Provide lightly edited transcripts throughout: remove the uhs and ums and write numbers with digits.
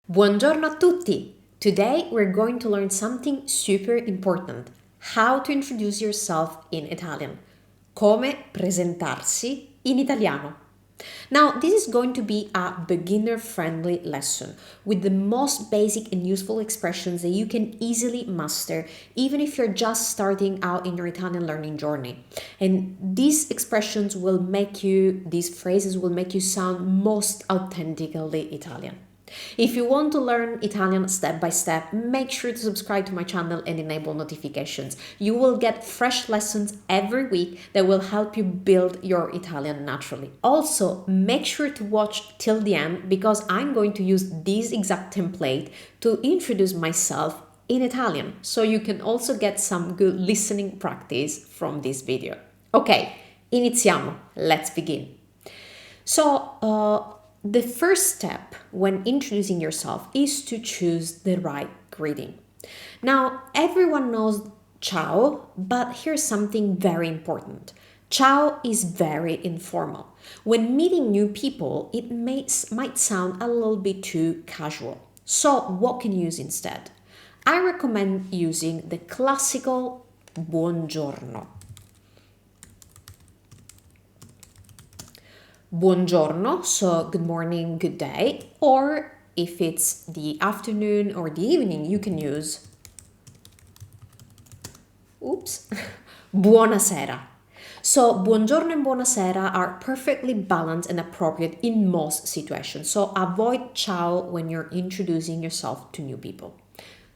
Buongiorno a tutti! Today we're going to learn something super important. How to introduce yourself in Italian. Come presentarsi in italiano. Now, this is going to be a beginner-friendly lesson with the most basic and useful expressions that you can easily master, even if you're just starting out in your Italian learning journey. And these phrases will make you sound most authentically Italian. If you want to learn Italian step by step, make sure to subscribe to my channel and enable notifications. You will get fresh lessons every week that will help you build your Italian naturally. Also, make sure to watch till the end because I'm going to use this exact template to introduce myself in Italian, so you can also get some good listening practice from this video. Ok, iniziamo. Let's begin. The first step when introducing yourself is to choose the right greeting. Now, everyone knows ciao, but here's something very important. Ciao is very informal. When meeting new people, it might sound a little bit too casual. So what can you use instead? I recommend using the classical buongiorno. Buongiorno, so good morning, good day, or if it's the afternoon or the evening, you can use buonasera. So buongiorno and buonasera are perfectly balanced and appropriate in most situations. So avoid ciao when you're introducing yourself to new people.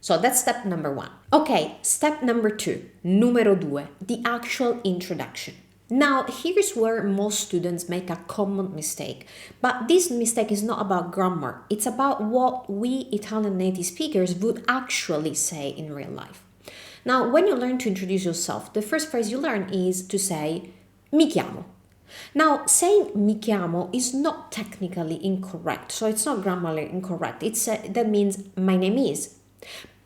So that's step number one. Okay, step number two, numero due, the actual introduction. Now, here's where most students make a common mistake. But this mistake is not about grammar. It's about what we Italian native speakers would actually say in real life. Now, when you learn to introduce yourself, the first phrase you learn is to say, mi chiamo. Now, saying mi chiamo is not technically incorrect. So it's not grammatically incorrect. That means my name is.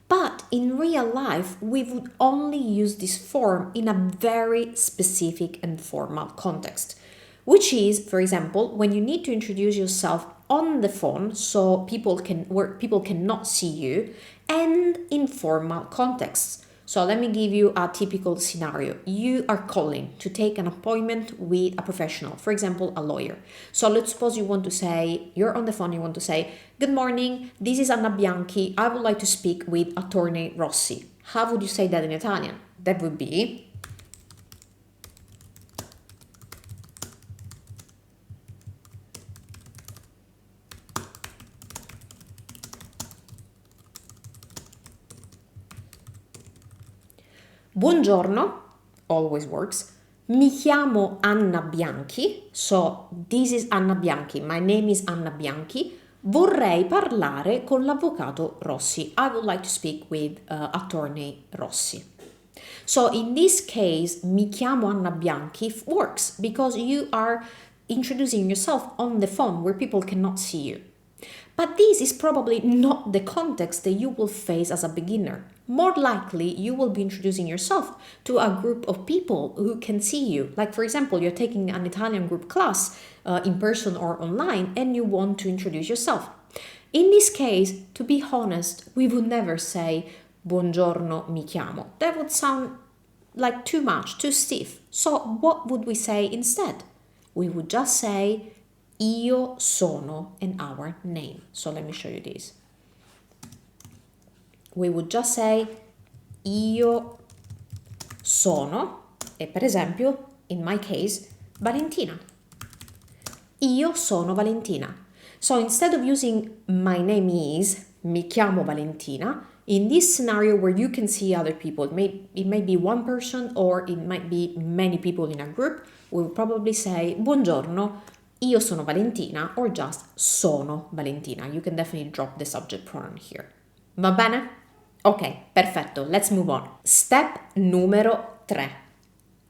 But in real life, we would only use this form in a very specific and formal context, which is, for example, when you need to introduce yourself on the phone so people cannot see you, and in formal contexts. So let me give you a typical scenario. You are calling to take an appointment with a professional, for example, a lawyer. So let's suppose you're on the phone, you want to say, good morning, this is Anna Bianchi. I would like to speak with attorney Rossi. How would you say that in Italian? That would be buongiorno, always works. Mi chiamo Anna Bianchi. So this is Anna Bianchi. My name is Anna Bianchi. Vorrei parlare con l'avvocato Rossi. I would like to speak with attorney Rossi. So in this case, mi chiamo Anna Bianchi works because you are introducing yourself on the phone where people cannot see you. But this is probably not the context that you will face as a beginner. More likely, you will be introducing yourself to a group of people who can see you. Like, for example, you're taking an Italian group class in person or online and you want to introduce yourself. In this case, to be honest, we would never say buongiorno mi chiamo. That would sound like too much, too stiff. So what would we say instead? We would just say io sono and our name. So let me show you this. We would just say io sono, e per esempio, in my case, Valentina. Io sono Valentina. So instead of using my name is, mi chiamo Valentina, in this scenario where you can see other people, it may be one person or it might be many people in a group, we will probably say buongiorno, io sono Valentina, or just sono Valentina. You can definitely drop the subject pronoun here. Va bene? Ok, perfetto. Let's move on. Step numero 3.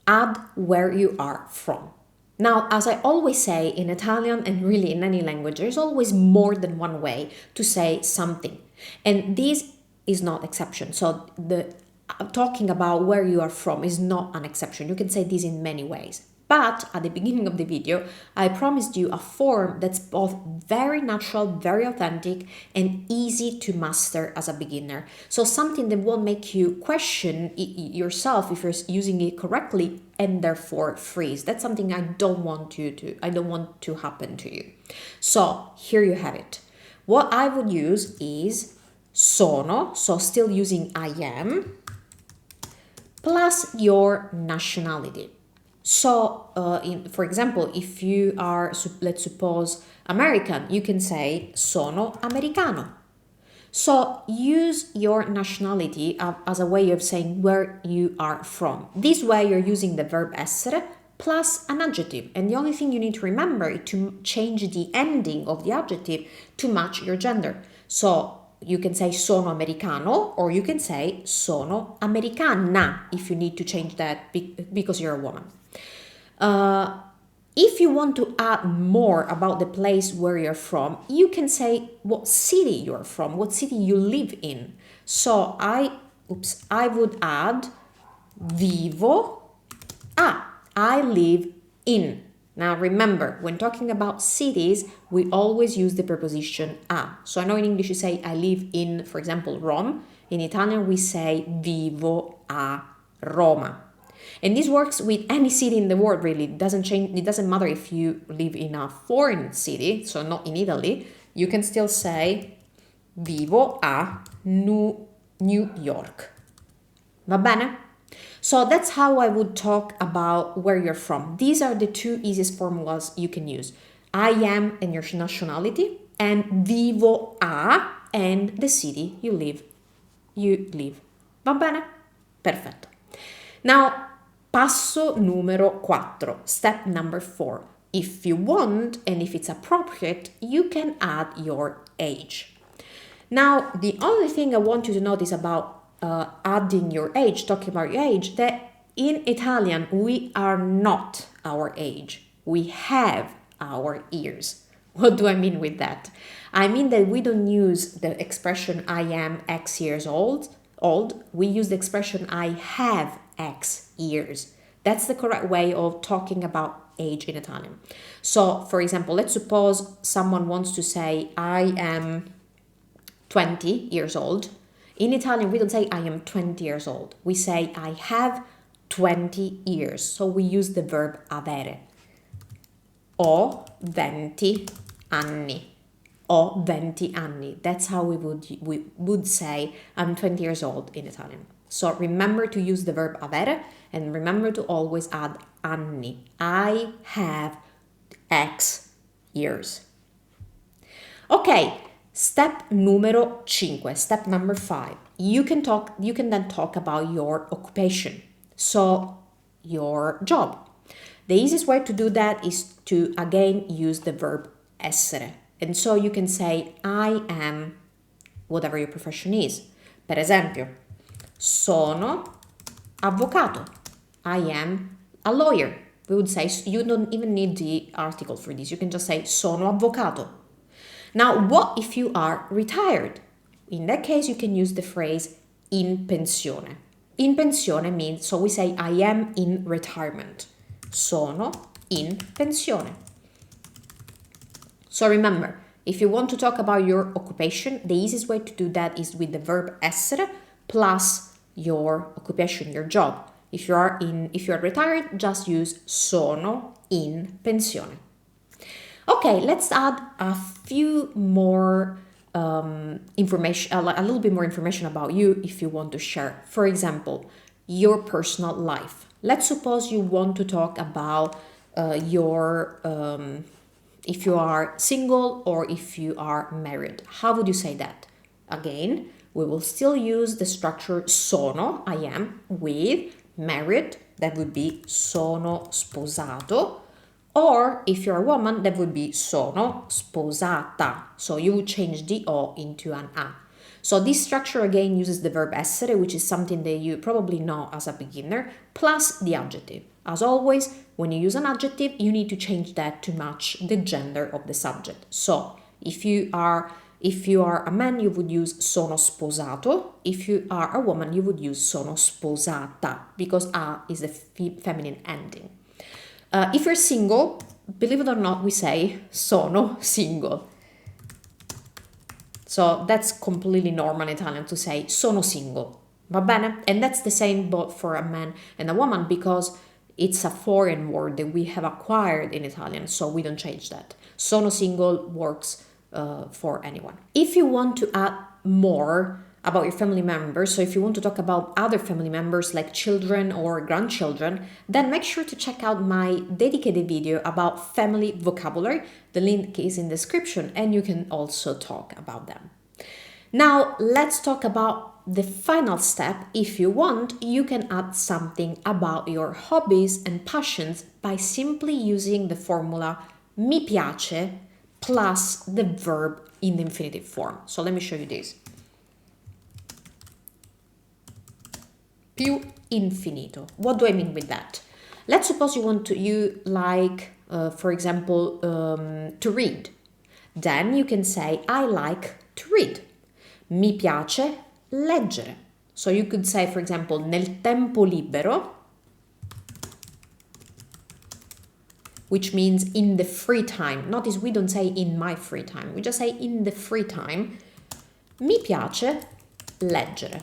Add where you are from. Now, as I always say in Italian and really in any language, there's always more than one way to say something. And this is not exception. So talking about where you are from is not an exception. You can say this in many ways. But at the beginning of the video, I promised you a form that's both very natural, very authentic, and easy to master as a beginner. So something that won't make you question yourself if you're using it correctly and therefore freeze. That's something I don't want to happen to you. So here you have it. What I would use is sono, so still using I am, plus your nationality. So, for example, if you are, let's suppose, American, you can say sono americano. So use your nationality as a way of saying where you are from. This way you're using the verb essere plus an adjective. And the only thing you need to remember is to change the ending of the adjective to match your gender. So you can say sono americano, or you can say sono americana if you need to change that because you're a woman. If you want to add more about the place where you're from, you can say what city you're from, what city you live in. So I would add vivo a, I live in. Now remember, when talking about cities, we always use the preposition a. So I know in English you say I live in, for example, Rome. In Italian we say vivo a Roma. And this works with any city in the world, really. It doesn't matter if you live in a foreign city, so not in Italy. You can still say vivo a New York. Va bene? So that's how I would talk about where you're from. These are the two easiest formulas you can use. I am and your nationality, and vivo a and the city you live. Va bene? Perfetto. Now, passo numero 4, step number 4. If you want, and if it's appropriate, you can add your age. Now, the only thing I want you to notice about adding your age, talking about your age, that in Italian, we are not our age. We have our years. What do I mean with that? I mean that we don't use the expression I am X years old. We use the expression I have X years. That's the correct way of talking about age in Italian. So, for example, let's suppose someone wants to say I am 20 years old. In Italian, we don't say I am 20 years old. We say I have 20 years. So we use the verb avere. Ho 20 anni. Ho 20 anni. That's how we would say I'm 20 years old in Italian. So remember to use the verb avere and remember to always add anni. I have X years. Okay, step numero 5, step number 5. You can then talk about your occupation. So your job. The easiest way to do that is to again use the verb essere. And so you can say I am whatever your profession is. Per esempio, sono avvocato. I am a lawyer. We would say you don't even need the article for this. You can just say sono avvocato. Now, what if you are retired? In that case, you can use the phrase in pensione. In pensione means, so we say I am in retirement. Sono in pensione. So remember, if you want to talk about your occupation, the easiest way to do that is with the verb essere plus your occupation, your job. If you are retired, just use sono in pensione. Okay, let's add a few more information, a little bit more information about you if you want to share. For example, your personal life. Let's suppose you want to talk about if you are single or if you are married. How would you say that? Again, we will still use the structure sono, I am, with married, that would be sono sposato, or if you're a woman, that would be sono sposata. So you would change the O into an A. So this structure again uses the verb essere, which is something that you probably know as a beginner, plus the adjective. As always, when you use an adjective, you need to change that to match the gender of the subject. So if you are a man, you would use sono sposato. If you are a woman, you would use sono sposata, because A is the feminine ending. If you're single, believe it or not, we say sono single. So that's completely normal in Italian to say sono single. Va bene? And that's the same both for a man and a woman because it's a foreign word that we have acquired in Italian, so we don't change that. Sono single works for anyone. If you want to add more about your family members, so if you want to talk about other family members like children or grandchildren, then make sure to check out my dedicated video about family vocabulary. The link is in the description and you can also talk about them. Now let's talk about the final step. If you want, you can add something about your hobbies and passions by simply using the formula mi piace plus the verb in the infinitive form. So let me show you this. Più infinito. What do I mean with that? Let's suppose you like, for example, to read. Then you can say, I like to read. Mi piace leggere. So you could say, for example, nel tempo libero, which means in the free time. Notice we don't say in my free time. We just say in the free time. Mi piace leggere.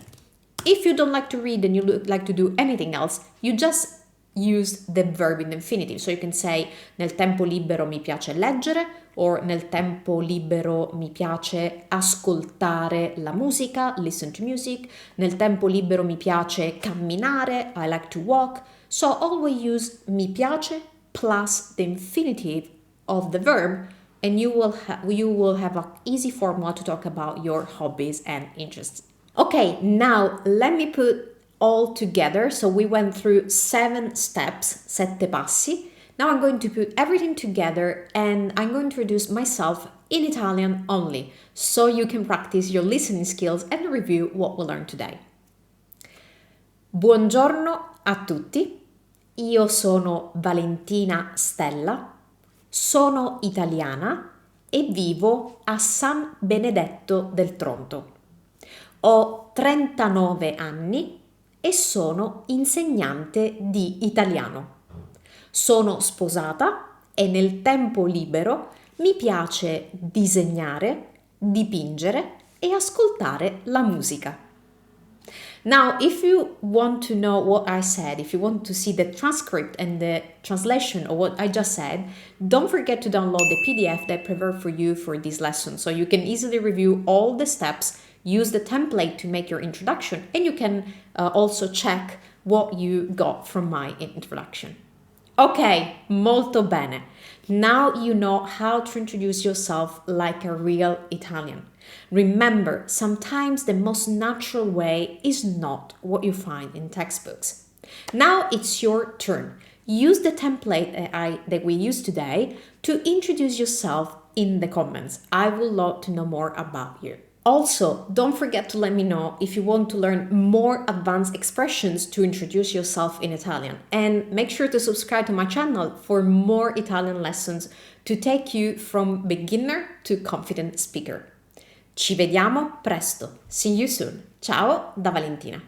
If you don't like to read and you like to do anything else, you just use the verb in the infinitive. So you can say nel tempo libero mi piace leggere, or nel tempo libero mi piace ascoltare la musica, listen to music. Nel tempo libero mi piace camminare, I like to walk. So always use mi piace plus the infinitive of the verb, and you will have an easy formula to talk about your hobbies and interests. Okay, now let me put all together. So we went through 7 steps, 7 passi. Now I'm going to put everything together and I'm going to introduce myself in Italian only, so you can practice your listening skills and review what we learned today. Buongiorno a tutti, io sono Valentina Stella, sono italiana e vivo a San Benedetto del Tronto. Ho 39 anni e sono insegnante di italiano. Sono sposata e nel tempo libero mi piace disegnare, dipingere e ascoltare la musica. Now, if you want to know what I said, if you want to see the transcript and the translation of what I just said, don't forget to download the PDF that I prepared for you for this lesson, so you can easily review all the steps, use the template to make your introduction, and you can also check what you got from my introduction. Ok, molto bene. Now you know how to introduce yourself like a real Italian. Remember, sometimes the most natural way is not what you find in textbooks. Now it's your turn. Use the template that we used today to introduce yourself in the comments. I would love to know more about you. Also, don't forget to let me know if you want to learn more advanced expressions to introduce yourself in Italian. And make sure to subscribe to my channel for more Italian lessons to take you from beginner to confident speaker. Ci vediamo presto. See you soon. Ciao da Valentina.